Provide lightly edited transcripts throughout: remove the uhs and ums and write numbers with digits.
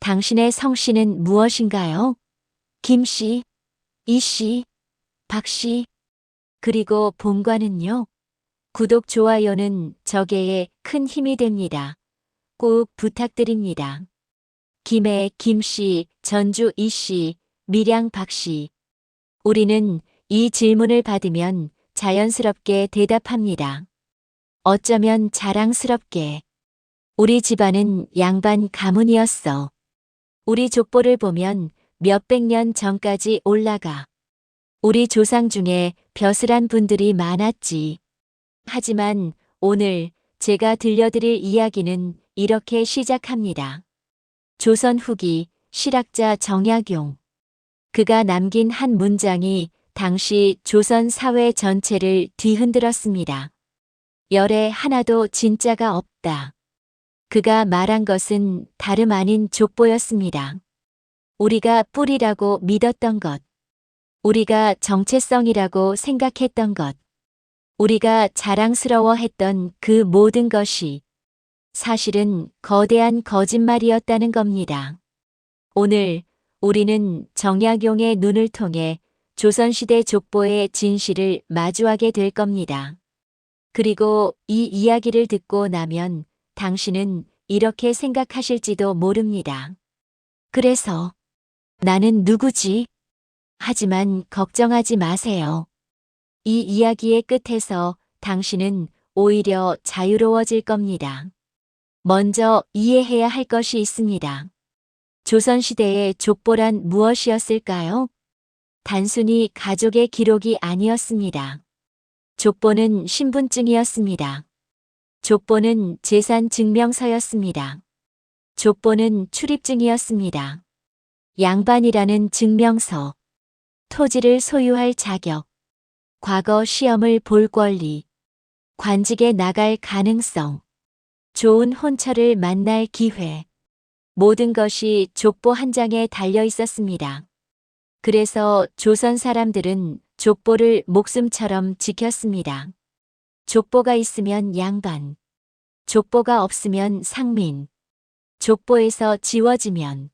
당신의 성씨는 무엇인가요? 김씨, 이씨, 박씨, 그리고 본관은요? 구독, 좋아요는 저에게 큰 힘이 됩니다. 꼭 부탁드립니다. 김해 김씨, 전주 이씨, 밀양 박씨. 우리는 이 질문을 받으면 자연스럽게 대답합니다. 어쩌면 자랑스럽게. 우리 집안은 양반 가문이었어. 우리 족보를 보면 몇백 년 전까지 올라가. 우리 조상 중에 벼슬한 분들이 많았지. 하지만 오늘 제가 들려드릴 이야기는 이렇게 시작합니다. 조선 후기 실학자 정약용. 그가 남긴 한 문장이 당시 조선 사회 전체를 뒤흔들었습니다. 열에 하나도 진짜가 없다. 그가 말한 것은 다름 아닌 족보였습니다. 우리가 뿌리라고 믿었던 것, 우리가 정체성이라고 생각했던 것, 우리가 자랑스러워했던 그 모든 것이 사실은 거대한 거짓말이었다는 겁니다. 오늘 우리는 정약용의 눈을 통해 조선시대 족보의 진실을 마주하게 될 겁니다. 그리고 이 이야기를 듣고 나면 당신은 이렇게 생각하실지도 모릅니다. 그래서 나는 누구지? 하지만 걱정하지 마세요. 이 이야기의 끝에서 당신은 오히려 자유로워질 겁니다. 먼저 이해해야 할 것이 있습니다. 조선시대의 족보란 무엇이었을까요? 단순히 가족의 기록이 아니었습니다. 족보는 신분증이었습니다. 족보는 재산 증명서였습니다. 족보는 출입증이었습니다. 양반이라는 증명서, 토지를 소유할 자격, 과거 시험을 볼 권리, 관직에 나갈 가능성, 좋은 혼처를 만날 기회, 모든 것이 족보 한 장에 달려 있었습니다. 그래서 조선 사람들은 족보를 목숨처럼 지켰습니다. 족보가 있으면 양반, 족보가 없으면 상민, 족보에서 지워지면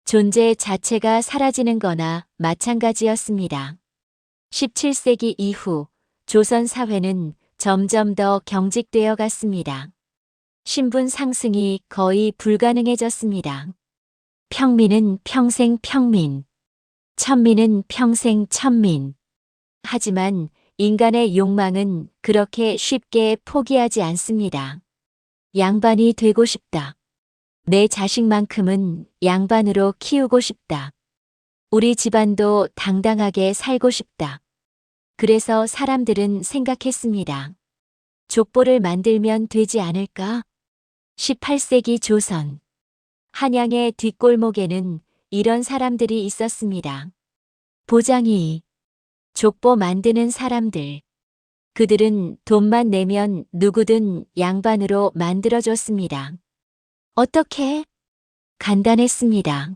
존재 자체가 사라지는 거나 마찬가지였습니다. 17세기 이후 조선 사회는 점점 더 경직되어 갔습니다. 신분 상승이 거의 불가능해졌습니다. 평민은 평생 평민, 천민은 평생 천민. 하지만 인간의 욕망은 그렇게 쉽게 포기하지 않습니다. 양반이 되고 싶다. 내 자식만큼은 양반으로 키우고 싶다. 우리 집안도 당당하게 살고 싶다. 그래서 사람들은 생각했습니다. 족보를 만들면 되지 않을까? 18세기 조선. 한양의 뒷골목에는 이런 사람들이 있었습니다. 보장이, 족보 만드는 사람들. 그들은 돈만 내면 누구든 양반으로 만들어줬습니다. 어떻게? 간단했습니다.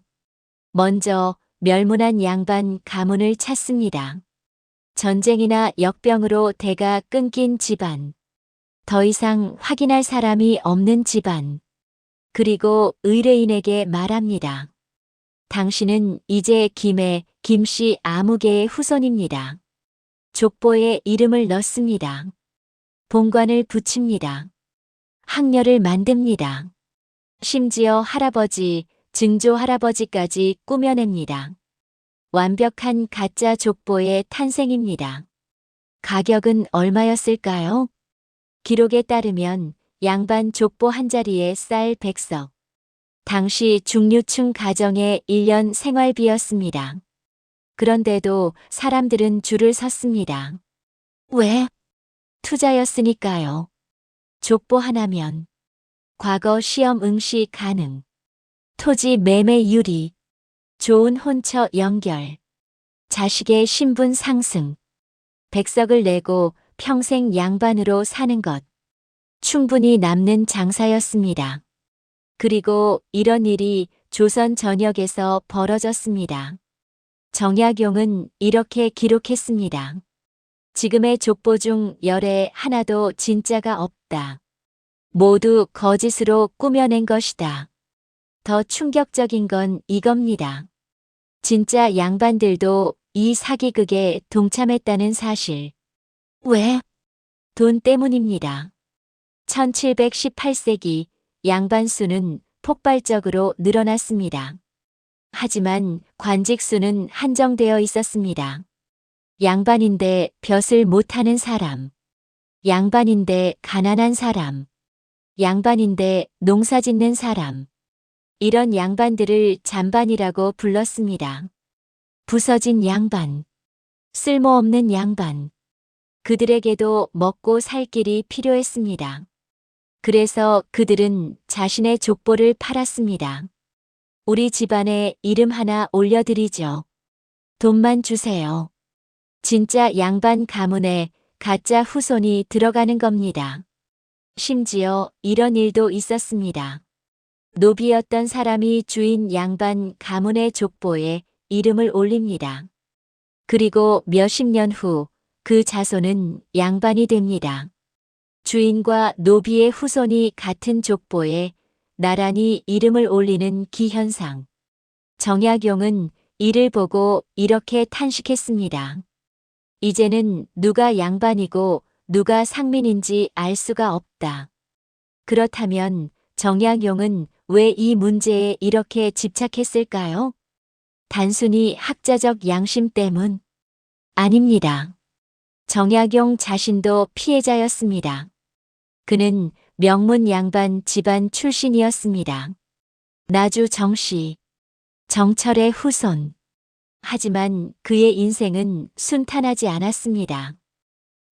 먼저 멸문한 양반 가문을 찾습니다. 전쟁이나 역병으로 대가 끊긴 집안. 더 이상 확인할 사람이 없는 집안. 그리고 의뢰인에게 말합니다. 당신은 이제 김해 김씨 아무개의 후손입니다. 족보에 이름을 넣습니다. 본관을 붙입니다. 학녀를 만듭니다. 심지어 할아버지, 증조 할아버지까지 꾸며냅니다. 완벽한 가짜 족보의 탄생입니다. 가격은 얼마였을까요? 기록에 따르면 양반 족보 한 자리에 쌀 100석. 당시 중류층 가정의 1년 생활비였습니다. 그런데도 사람들은 줄을 섰습니다. 왜? 투자였으니까요. 족보 하나면 과거 시험 응시 가능. 토지 매매 유리. 좋은 혼처 연결. 자식의 신분 상승. 100석을 내고 평생 양반으로 사는 것. 충분히 남는 장사였습니다. 그리고 이런 일이 조선 전역에서 벌어졌습니다. 정약용은 이렇게 기록했습니다. 지금의 족보 중 열에 하나도 진짜가 없다. 모두 거짓으로 꾸며낸 것이다. 더 충격적인 건 이겁니다. 진짜 양반들도 이 사기극에 동참했다는 사실. 왜? 돈 때문입니다. 1718세기 양반 수는 폭발적으로 늘어났습니다. 하지만 관직 수는 한정되어 있었습니다. 양반인데 벼슬 못하는 사람, 양반인데 가난한 사람, 양반인데 농사 짓는 사람, 이런 양반들을 잔반이라고 불렀습니다. 부서진 양반, 쓸모없는 양반, 그들에게도 먹고 살 길이 필요했습니다. 그래서 그들은 자신의 족보를 팔았습니다. 우리 집안에 이름 하나 올려드리죠. 돈만 주세요. 진짜 양반 가문에 가짜 후손이 들어가는 겁니다. 심지어 이런 일도 있었습니다. 노비였던 사람이 주인 양반 가문의 족보에 이름을 올립니다. 그리고 몇십 년 후 그 자손은 양반이 됩니다. 주인과 노비의 후손이 같은 족보에 나란히 이름을 올리는 기현상. 정약용은 이를 보고 이렇게 탄식했습니다. 이제는 누가 양반이고 누가 상민인지 알 수가 없다. 그렇다면 정약용은 왜 이 문제에 이렇게 집착했을까요? 단순히 학자적 양심 때문? 아닙니다. 정약용 자신도 피해자였습니다. 그는 명문 양반 집안 출신이었습니다. 나주 정씨, 정철의 후손. 하지만 그의 인생은 순탄하지 않았습니다.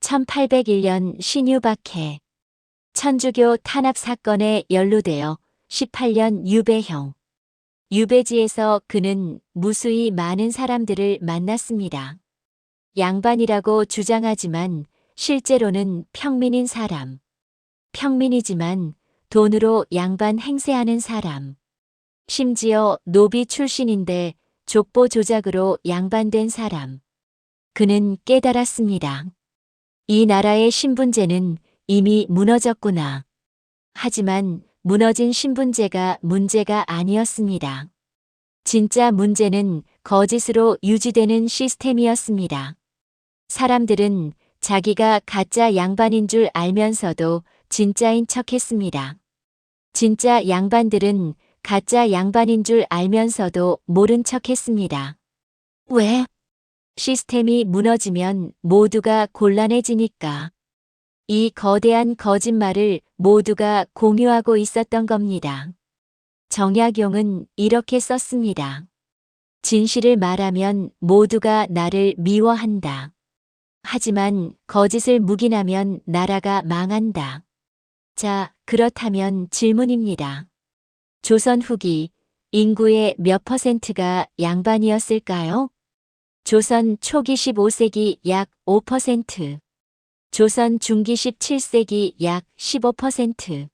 1801년 신유박해, 천주교 탄압 사건에 연루되어 18년 유배형. 유배지에서 그는 무수히 많은 사람들을 만났습니다. 양반이라고 주장하지만 실제로는 평민인 사람. 평민이지만 돈으로 양반 행세하는 사람. 심지어 노비 출신인데 족보 조작으로 양반된 사람. 그는 깨달았습니다. 이 나라의 신분제는 이미 무너졌구나. 하지만 무너진 신분제가 문제가 아니었습니다. 진짜 문제는 거짓으로 유지되는 시스템이었습니다. 사람들은 자기가 가짜 양반인 줄 알면서도 진짜인 척했습니다. 진짜 양반들은 가짜 양반인 줄 알면서도 모른 척했습니다. 왜? 시스템이 무너지면 모두가 곤란해지니까. 이 거대한 거짓말을 모두가 공유하고 있었던 겁니다. 정약용은 이렇게 썼습니다. 진실을 말하면 모두가 나를 미워한다. 하지만 거짓을 묵인하면 나라가 망한다. 자, 그렇다면 질문입니다. 조선 후기 인구의 몇 퍼센트가 양반이었을까요? 조선 초기 15세기 약 5%, 조선 중기 17세기 약 15%,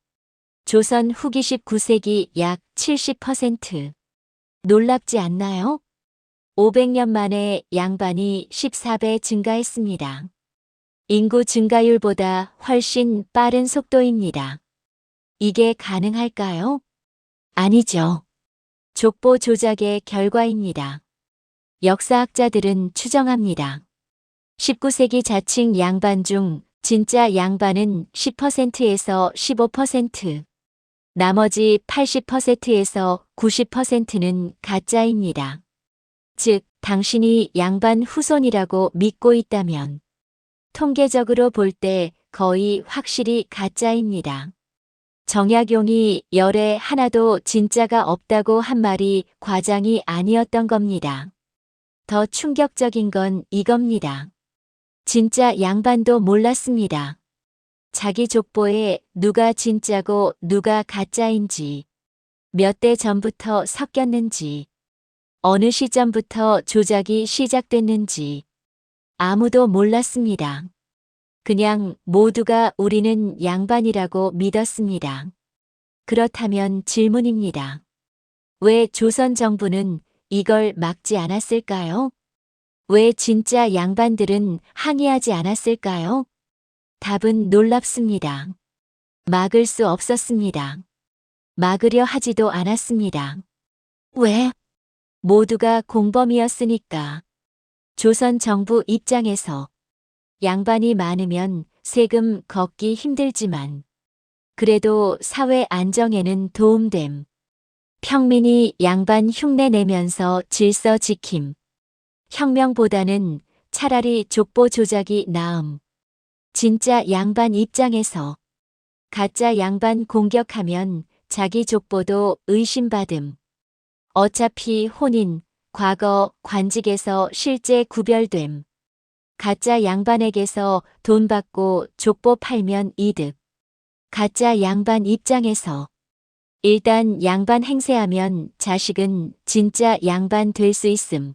조선 후기 19세기 약 70%. 놀랍지 않나요? 500년 만에 양반이 14배 증가했습니다. 인구 증가율보다 훨씬 빠른 속도입니다. 이게 가능할까요? 아니죠. 족보 조작의 결과입니다. 역사학자들은 추정합니다. 19세기 자칭 양반 중 진짜 양반은 10%에서 15%, 나머지 80%에서 90%는 가짜입니다. 즉, 당신이 양반 후손이라고 믿고 있다면 통계적으로 볼 때 거의 확실히 가짜입니다. 정약용이 열에 하나도 진짜가 없다고 한 말이 과장이 아니었던 겁니다. 더 충격적인 건 이겁니다. 진짜 양반도 몰랐습니다. 자기 족보에 누가 진짜고 누가 가짜인지, 몇 대 전부터 섞였는지, 어느 시점부터 조작이 시작됐는지 아무도 몰랐습니다. 그냥 모두가 우리는 양반이라고 믿었습니다. 그렇다면 질문입니다. 왜 조선 정부는 이걸 막지 않았을까요? 왜 진짜 양반들은 항의하지 않았을까요? 답은 놀랍습니다. 막을 수 없었습니다. 막으려 하지도 않았습니다. 왜? 모두가 공범이었으니까. 조선 정부 입장에서 양반이 많으면 세금 걷기 힘들지만 그래도 사회 안정에는 도움됨. 평민이 양반 흉내 내면서 질서 지킴. 혁명보다는 차라리 족보 조작이 나음. 진짜 양반 입장에서 가짜 양반 공격하면 자기 족보도 의심받음. 어차피 혼인, 과거, 관직에서 실제 구별됨. 가짜 양반에게서 돈 받고 족보 팔면 이득. 가짜 양반 입장에서 일단 양반 행세하면 자식은 진짜 양반 될 수 있음.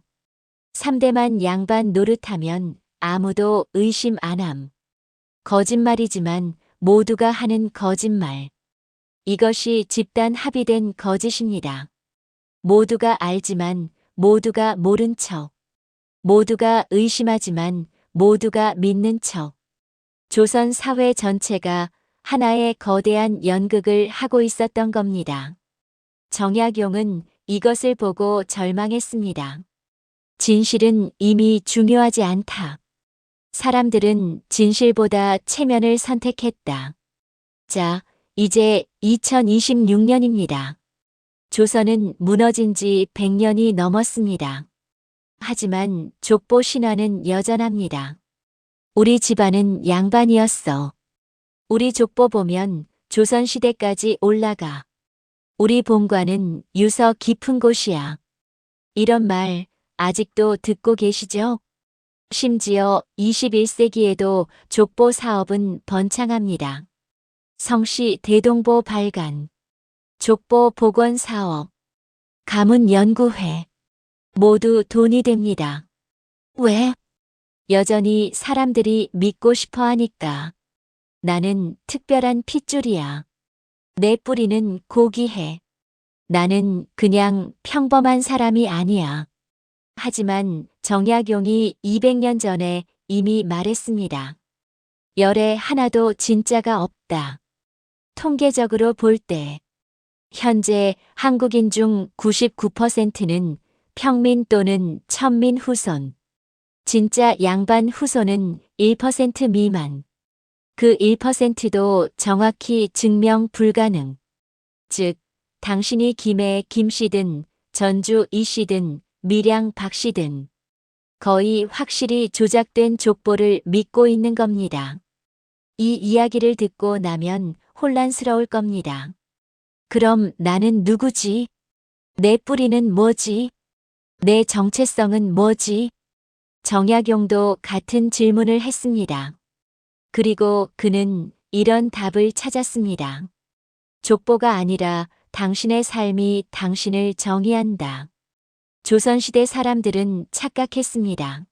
3대만 양반 노릇하면 아무도 의심 안함. 거짓말이지만 모두가 하는 거짓말. 이것이 집단 합의된 거짓입니다. 모두가 알지만 모두가 모른 척. 모두가 의심하지만 모두가 믿는 척. 조선 사회 전체가 하나의 거대한 연극을 하고 있었던 겁니다. 정약용은 이것을 보고 절망했습니다. 진실은 이미 중요하지 않다. 사람들은 진실보다 체면을 선택했다. 자, 이제 2026년입니다. 조선은 무너진 지 100년이 넘었습니다. 하지만 족보 신화는 여전합니다. 우리 집안은 양반이었어. 우리 족보 보면 조선시대까지 올라가. 우리 본관은 유서 깊은 곳이야. 이런 말 아직도 듣고 계시죠? 심지어 21세기에도 족보 사업은 번창합니다. 성씨 대동보 발간, 족보 복원 사업, 가문 연구회 모두 돈이 됩니다. 왜? 여전히 사람들이 믿고 싶어 하니까. 나는 특별한 핏줄이야. 내 뿌리는 고귀해. 나는 그냥 평범한 사람이 아니야. 하지만 정약용이 200년 전에 이미 말했습니다. 열에 하나도 진짜가 없다. 통계적으로 볼 때 현재 한국인 중 99%는 평민 또는 천민 후손. 진짜 양반 후손은 1% 미만. 그 1%도 정확히 증명 불가능. 즉, 당신이 김해 김씨든 전주 이씨든 밀양 박씨든 거의 확실히 조작된 족보를 믿고 있는 겁니다. 이 이야기를 듣고 나면 혼란스러울 겁니다. 그럼 나는 누구지? 내 뿌리는 뭐지? 내 정체성은 뭐지? 정약용도 같은 질문을 했습니다. 그리고 그는 이런 답을 찾았습니다. 족보가 아니라 당신의 삶이 당신을 정의한다. 조선시대 사람들은 착각했습니다.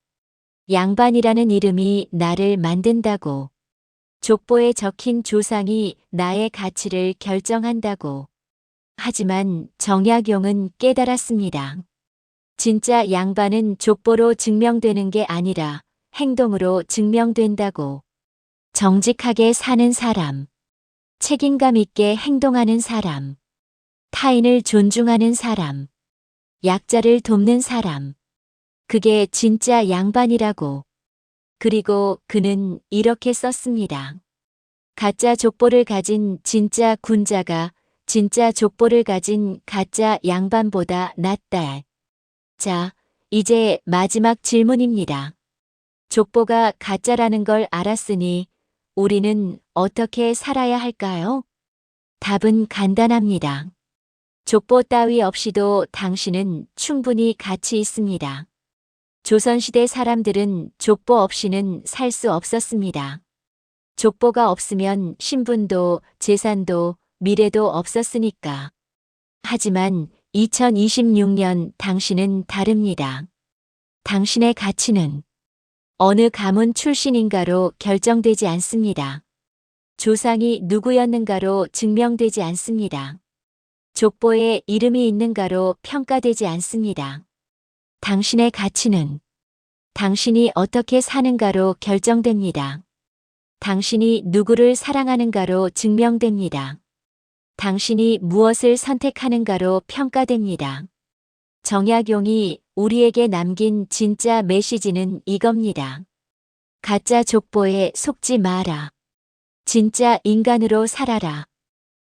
양반이라는 이름이 나를 만든다고. 족보에 적힌 조상이 나의 가치를 결정한다고. 하지만 정약용은 깨달았습니다. 진짜 양반은 족보로 증명되는 게 아니라 행동으로 증명된다고. 정직하게 사는 사람, 책임감 있게 행동하는 사람, 타인을 존중하는 사람, 약자를 돕는 사람. 그게 진짜 양반이라고. 그리고 그는 이렇게 썼습니다. 가짜 족보를 가진 진짜 군자가 진짜 족보를 가진 가짜 양반보다 낫다. 자, 이제 마지막 질문입니다. 족보가 가짜라는 걸 알았으니 우리는 어떻게 살아야 할까요? 답은 간단합니다. 족보 따위 없이도 당신은 충분히 가치 있습니다. 조선시대 사람들은 족보 없이는 살 수 없었습니다. 족보가 없으면 신분도 재산도 미래도 없었으니까. 하지만 2026년 당신은 다릅니다. 당신의 가치는 어느 가문 출신인가로 결정되지 않습니다. 조상이 누구였는가로 증명되지 않습니다. 족보에 이름이 있는가로 평가되지 않습니다. 당신의 가치는 당신이 어떻게 사는가로 결정됩니다. 당신이 누구를 사랑하는가로 증명됩니다. 당신이 무엇을 선택하는가로 평가됩니다. 정약용이 우리에게 남긴 진짜 메시지는 이겁니다. 가짜 족보에 속지 마라. 진짜 인간으로 살아라.